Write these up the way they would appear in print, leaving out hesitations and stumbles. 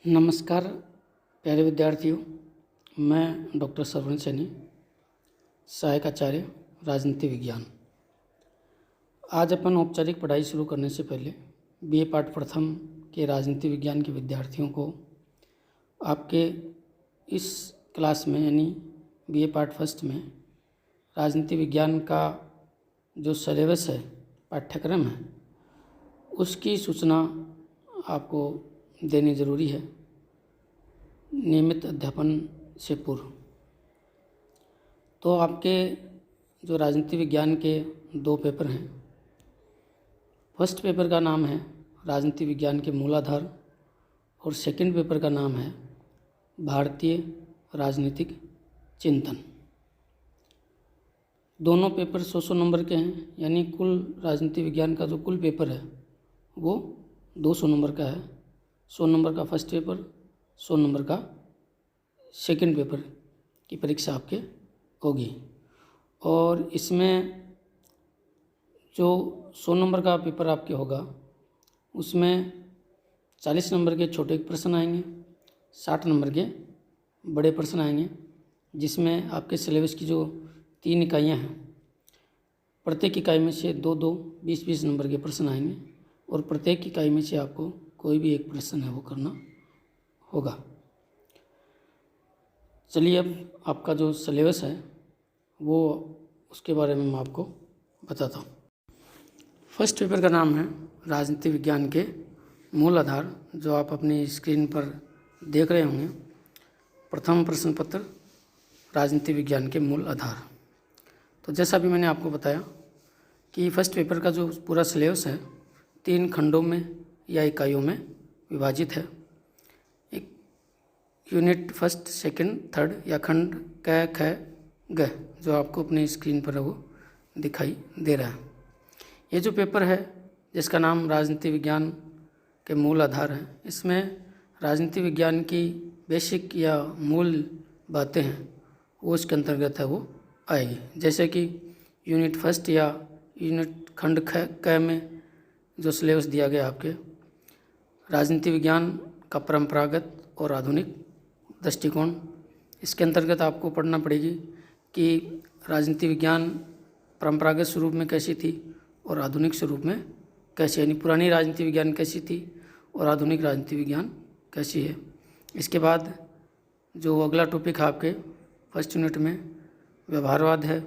नमस्कार प्यारे विद्यार्थियों, मैं डॉक्टर सरवण सैनी, सहायक आचार्य राजनीति विज्ञान। आज अपन औपचारिक पढ़ाई शुरू करने से पहले बीए पाठ प्रथम के राजनीति विज्ञान के विद्यार्थियों को आपके इस क्लास में यानी बीए पाठ फर्स्ट में राजनीति विज्ञान का जो सिलेबस है, पाठ्यक्रम है, उसकी सूचना आपको देनी ज़रूरी है नियमित अध्यापन से पूर्व। तो आपके जो राजनीति विज्ञान के 2 पेपर हैं, फर्स्ट पेपर का नाम है राजनीति विज्ञान के मूलाधार और सेकंड पेपर का नाम है भारतीय राजनीतिक चिंतन। दोनों पेपर 100 नंबर के हैं, यानी कुल राजनीति विज्ञान का जो कुल पेपर है वो 200 नंबर का है। 100 नंबर का फर्स्ट पेपर, 100 नंबर का सेकंड पेपर की परीक्षा आपके होगी। और इसमें जो 100 नंबर का पेपर आपके होगा उसमें 40 नंबर के छोटे प्रश्न आएंगे, 60 नंबर के बड़े प्रश्न आएंगे, जिसमें आपके सिलेबस की जो 3 इकाइयाँ हैं, प्रत्येक इकाई में से 2-2 20-20 नंबर के प्रश्न आएंगे और प्रत्येक इकाई में से आपको कोई भी एक प्रश्न है वो करना होगा। चलिए अब आपका जो सिलेबस है वो उसके बारे में मैं आपको बताता हूँ। फर्स्ट पेपर का नाम है राजनीति विज्ञान के मूल आधार, जो आप अपनी स्क्रीन पर देख रहे होंगे। प्रथम प्रश्न पत्र राजनीति विज्ञान के मूल आधार। तो जैसा भी मैंने आपको बताया कि फर्स्ट पेपर का जो पूरा सिलेबस है 3 खंडों में या इकाइयों में विभाजित है। एक यूनिट फर्स्ट, सेकंड, थर्ड या खंड क, ख, ग, जो आपको अपनी स्क्रीन पर वो दिखाई दे रहा है। ये जो पेपर है जिसका नाम राजनीति विज्ञान के मूल आधार है, इसमें राजनीति विज्ञान की बेसिक या मूल बातें हैं वो इसके अंतर्गत है वो आएगी। जैसे कि यूनिट फर्स्ट या यूनिट खंड क में जो सिलेबस दिया गया आपके राजनीति विज्ञान का परंपरागत और आधुनिक दृष्टिकोण, इसके अंतर्गत आपको पढ़ना पड़ेगी कि राजनीति विज्ञान परंपरागत स्वरूप में कैसी थी और आधुनिक स्वरूप में कैसी, यानी पुरानी राजनीति विज्ञान कैसी थी और आधुनिक राजनीति विज्ञान कैसी है। इसके बाद जो अगला टॉपिक है आपके फर्स्ट यूनिट में व्यवहारवाद है,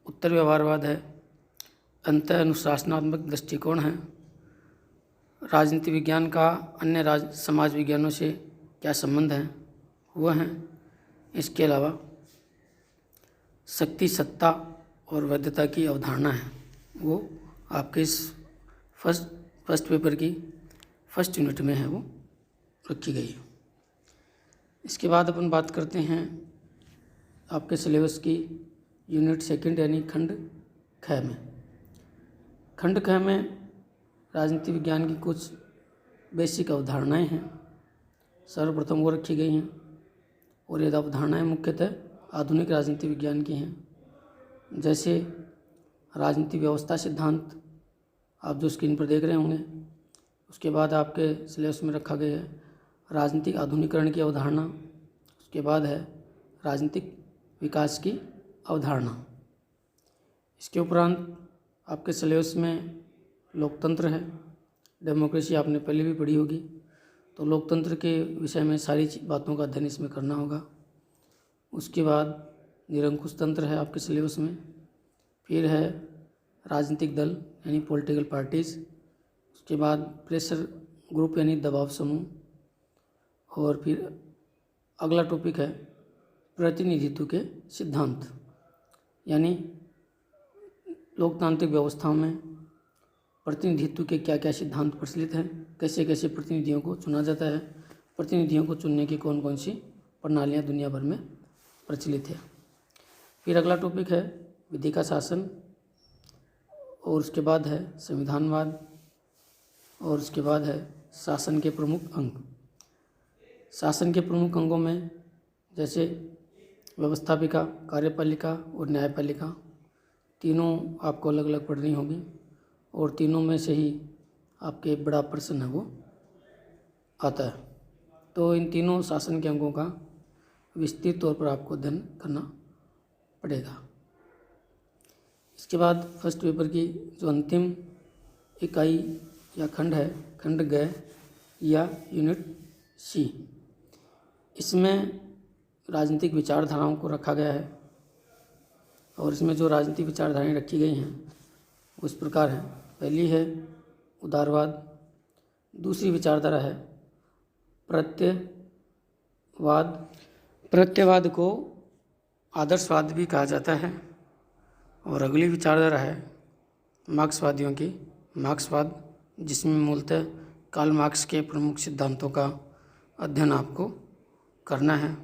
उत्तर व्यवहारवाद है, अंतः अनुशासनात्मक दृष्टिकोण है, राजनीति विज्ञान का अन्य समाज विज्ञानों से क्या संबंध है वो हैं। इसके अलावा शक्ति, सत्ता और वैधता की अवधारणा है वो आपके इस फर्स्ट पेपर की फर्स्ट यूनिट में है वो रखी गई है। इसके बाद अपन बात करते हैं आपके सिलेबस की यूनिट सेकंड यानी खंड ख में। खंड ख में राजनीति विज्ञान की कुछ बेसिक अवधारणाएं हैं, सर्वप्रथम वो रखी गई हैं और ये अवधारणाएं मुख्यतः आधुनिक राजनीति विज्ञान की हैं। जैसे राजनीति व्यवस्था सिद्धांत आप जो स्क्रीन पर देख रहे होंगे। उसके बाद आपके सिलेबस में रखा गया है राजनीतिक आधुनिकरण की अवधारणा। उसके बाद है राजनीतिक विकास की अवधारणा। इसके उपरांत आपके सिलेबस में लोकतंत्र है, डेमोक्रेसी आपने पहले भी पढ़ी होगी, तो लोकतंत्र के विषय में सारी बातों का अध्ययन इसमें करना होगा। उसके बाद निरंकुश तंत्र है आपके सिलेबस में। फिर है राजनीतिक दल यानी पॉलिटिकल पार्टीज़। उसके बाद प्रेशर ग्रुप यानी दबाव समूह। और फिर अगला टॉपिक है प्रतिनिधित्व के सिद्धांत, यानी लोकतांत्रिक व्यवस्थाओं में प्रतिनिधित्व के क्या क्या सिद्धांत प्रचलित हैं, कैसे कैसे प्रतिनिधियों को चुना जाता है, प्रतिनिधियों को चुनने की कौन कौन सी प्रणालियाँ दुनिया भर में प्रचलित है। फिर अगला टॉपिक है विधि का शासन और उसके बाद है संविधानवाद और उसके बाद है शासन के प्रमुख अंग। शासन के प्रमुख अंगों में जैसे व्यवस्थापिका, कार्यपालिका और न्यायपालिका, तीनों आपको अलग अलग पढ़नी होगी और तीनों में से ही आपके बड़ा प्रश्न है वो आता है। तो इन तीनों शासन के अंगों का विस्तृत तौर पर आपको अध्ययन करना पड़ेगा। इसके बाद फर्स्ट पेपर की जो अंतिम इकाई या खंड है, खंड ग या यूनिट सी, इसमें राजनीतिक विचारधाराओं को रखा गया है और इसमें जो राजनीतिक विचारधाराएं रखी गई हैं उस प्रकार है। पहली है उदारवाद, दूसरी विचारधारा है प्रत्ययवाद। प्रत्ययवाद को आदर्शवाद भी कहा जाता है। और अगली विचारधारा है मार्क्सवादियों की, मार्क्सवाद, जिसमें मूलतः कार्ल मार्क्स के प्रमुख सिद्धांतों का अध्ययन आपको करना है।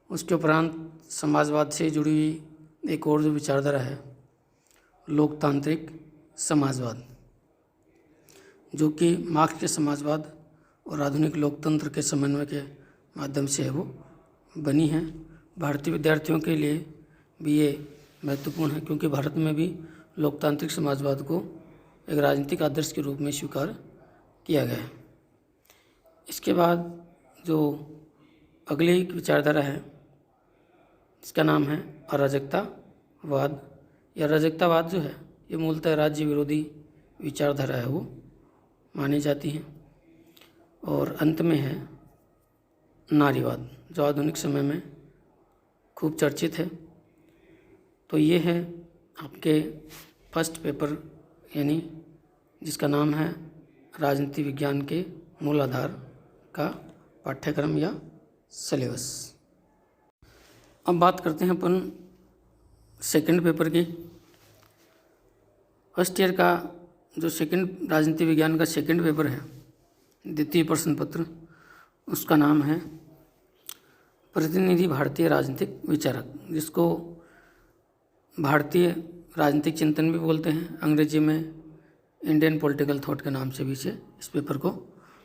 उसके उपरांत समाजवाद से जुड़ी हुई एक और जो विचारधारा है लोकतांत्रिक समाजवाद, जो कि मार्क्स के समाजवाद और आधुनिक लोकतंत्र के समन्वय के माध्यम से है वो बनी है। भारतीय विद्यार्थियों के लिए भी ये महत्वपूर्ण है, क्योंकि भारत में भी लोकतांत्रिक समाजवाद को एक राजनीतिक आदर्श के रूप में स्वीकार किया गया है। इसके बाद जो अगली विचारधारा है इसका नाम है अराजकतावाद। या अराजकतावाद जो है ये मूलतः राज्य विरोधी विचारधारा है वो मानी जाती है। और अंत में है नारीवाद, जो आधुनिक समय में खूब चर्चित है। तो ये है आपके फर्स्ट पेपर, यानी जिसका नाम है राजनीति विज्ञान के मूल आधार का पाठ्यक्रम या सिलेबस। अब बात करते हैं अपन सेकंड पेपर की। फर्स्ट ईयर का जो सेकंड राजनीति विज्ञान का सेकंड पेपर है, द्वितीय प्रश्न पत्र, उसका नाम है प्रतिनिधि भारतीय राजनीतिक विचारक, जिसको भारतीय राजनीतिक चिंतन भी बोलते हैं, अंग्रेजी में इंडियन पॉलिटिकल थॉट के नाम से भी इसे इस पेपर को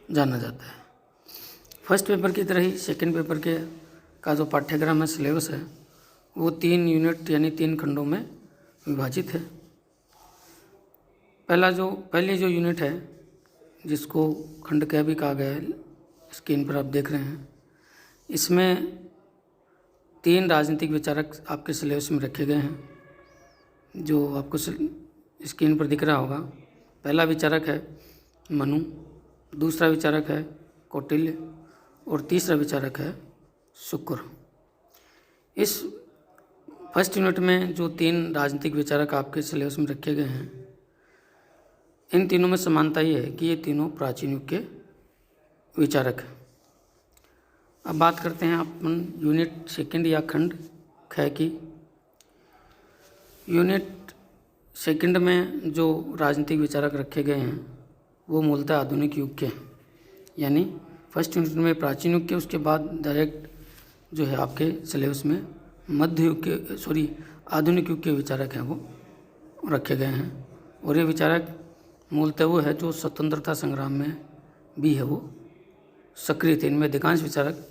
जाना जाता है। फर्स्ट पेपर की तरह ही सेकंड पेपर के का जो पाठ्यक्रम है, सिलेबस है, वो 3 यूनिट यानी 3 खंडों में विभाजित है। पहली जो यूनिट है, जिसको खंड क भी कहा गया है, स्क्रीन पर आप देख रहे हैं, इसमें 3 राजनीतिक विचारक आपके सिलेबस में रखे गए हैं, जो आपको स्क्रीन पर दिख रहा होगा। पहला विचारक है मनु, दूसरा विचारक है कौटिल्य और तीसरा विचारक है शुक्र। इस फर्स्ट यूनिट में जो 3 राजनीतिक विचारक आपके सिलेबस में रखे गए हैं, इन तीनों में समानता ये है कि ये तीनों प्राचीन युग के विचारक हैं। अब बात करते हैं अपन यूनिट सेकंड या खंड ख की। यूनिट सेकंड में जो राजनीतिक विचारक रखे गए हैं वो मूलतः आधुनिक युग के हैं, यानी फर्स्ट यूनिट में प्राचीन युग के, उसके बाद डायरेक्ट जो है आपके सिलेबस में मध्य युग के आधुनिक युग के विचारक हैं वो रखे गए हैं। और ये विचारक मूलतः वो है जो स्वतंत्रता संग्राम में भी है वो सक्रिय थे। इनमें अधिकांश विचारक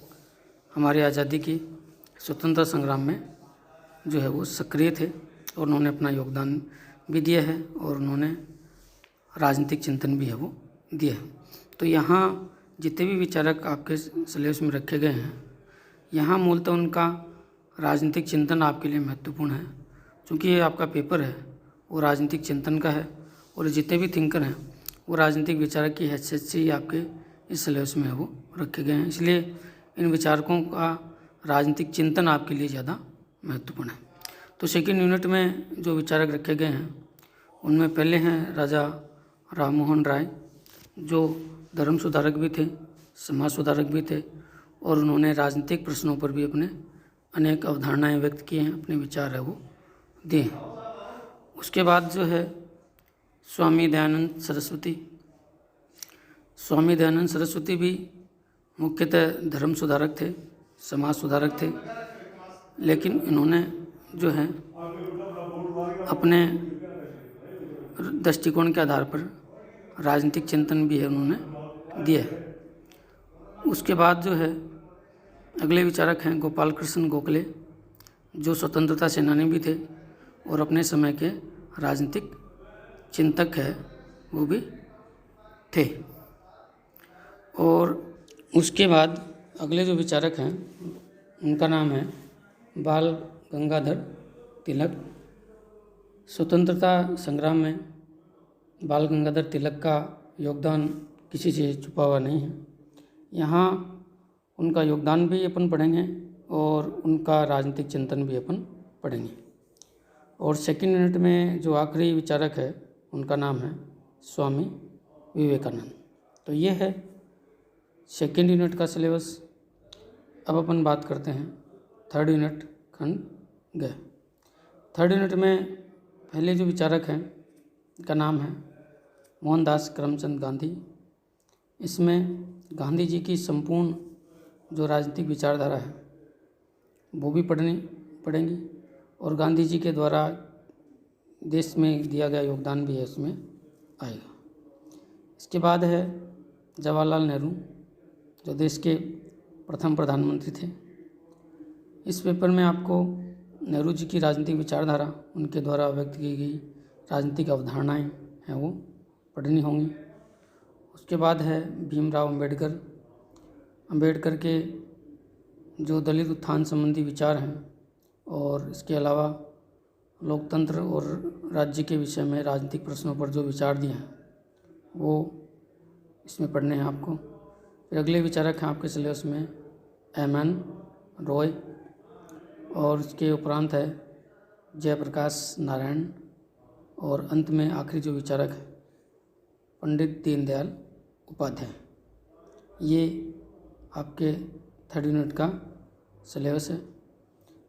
हमारी आज़ादी की स्वतंत्रता संग्राम में जो है वो सक्रिय थे और उन्होंने अपना योगदान भी दिया है और उन्होंने राजनीतिक चिंतन भी है वो दिया है। तो यहाँ जितने भी विचारक आपके सिलेबस में रखे गए हैं, यहाँ मूलतः उनका राजनीतिक चिंतन आपके लिए महत्वपूर्ण है, क्योंकि ये आपका पेपर है वो राजनीतिक चिंतन का है और जितने भी थिंकर हैं वो राजनीतिक विचारक की हैसियत से ही आपके इस सिलेबस में वो रखे गए हैं। इसलिए इन विचारकों का राजनीतिक चिंतन आपके लिए ज़्यादा महत्वपूर्ण है। तो सेकेंड यूनिट में जो विचारक रखे गए हैं उनमें पहले हैं राजा राम मोहन राय, जो धर्म सुधारक भी थे, समाज सुधारक भी थे और उन्होंने राजनीतिक प्रश्नों पर भी अपने अनेक अवधारणाएं व्यक्त किए हैं, अपने विचार है वो दिए हैं। उसके बाद जो है स्वामी दयानंद सरस्वती। स्वामी दयानंद सरस्वती भी मुख्यतः धर्म सुधारक थे, समाज सुधारक थे, लेकिन इन्होंने जो है अपने दृष्टिकोण के आधार पर राजनीतिक चिंतन भी है उन्होंने दिया है। उसके बाद जो है अगले विचारक हैं गोपाल कृष्ण गोखले, जो स्वतंत्रता सेनानी भी थे और अपने समय के राजनीतिक चिंतक है वो भी थे। और उसके बाद अगले जो विचारक हैं उनका नाम है बाल गंगाधर तिलक। स्वतंत्रता संग्राम में बाल गंगाधर तिलक का योगदान किसी से छुपा हुआ नहीं है। यहाँ उनका योगदान भी अपन पढ़ेंगे और उनका राजनीतिक चिंतन भी अपन पढ़ेंगे। और सेकंड यूनिट में जो आखिरी विचारक है उनका नाम है स्वामी विवेकानंद। तो ये है सेकंड यूनिट का सिलेबस। अब अपन बात करते हैं थर्ड यूनिट खंड ग। थर्ड यूनिट में पहले जो विचारक हैं का नाम है मोहनदास करमचंद गांधी। इसमें गांधी जी की संपूर्ण जो राजनीतिक विचारधारा है वो भी पढ़ेंगी और गांधी जी के द्वारा देश में दिया गया योगदान भी है उसमें आएगा। इसके बाद है जवाहरलाल नेहरू, जो देश के प्रथम प्रधानमंत्री थे। इस पेपर में आपको नेहरू जी की राजनीतिक विचारधारा, उनके द्वारा व्यक्त की गई राजनीतिक अवधारणाएं हैं वो पढ़नी होंगी। उसके बाद है भीमराव अंबेडकर के जो दलित उत्थान संबंधी विचार हैं और इसके अलावा लोकतंत्र और राज्य के विषय में राजनीतिक प्रश्नों पर जो विचार दिए हैं वो इसमें पढ़ने हैं आपको। फिर अगले विचारक हैं आपके सिलेबस में M.N. रॉय और उसके उपरांत है जयप्रकाश नारायण और अंत में आखिरी जो विचारक है पंडित दीनदयाल उपाध्याय। ये आपके थर्ड यूनिट का सिलेबस है।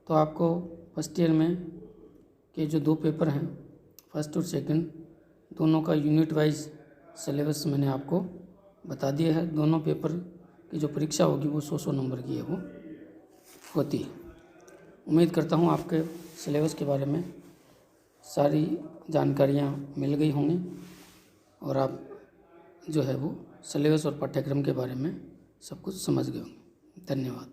तो आपको फर्स्ट ईयर में के जो दो पेपर हैं फर्स्ट और सेकंड, दोनों का यूनिट वाइज सिलेबस मैंने आपको बता दिया है। दोनों पेपर की जो परीक्षा होगी वो 100 नंबर की है वो होती है। उम्मीद करता हूँ आपके सिलेबस के बारे में सारी जानकारियाँ मिल गई होंगी और आप जो है वो सिलेबस और पाठ्यक्रम के बारे में सब कुछ समझ गए होंगे। धन्यवाद।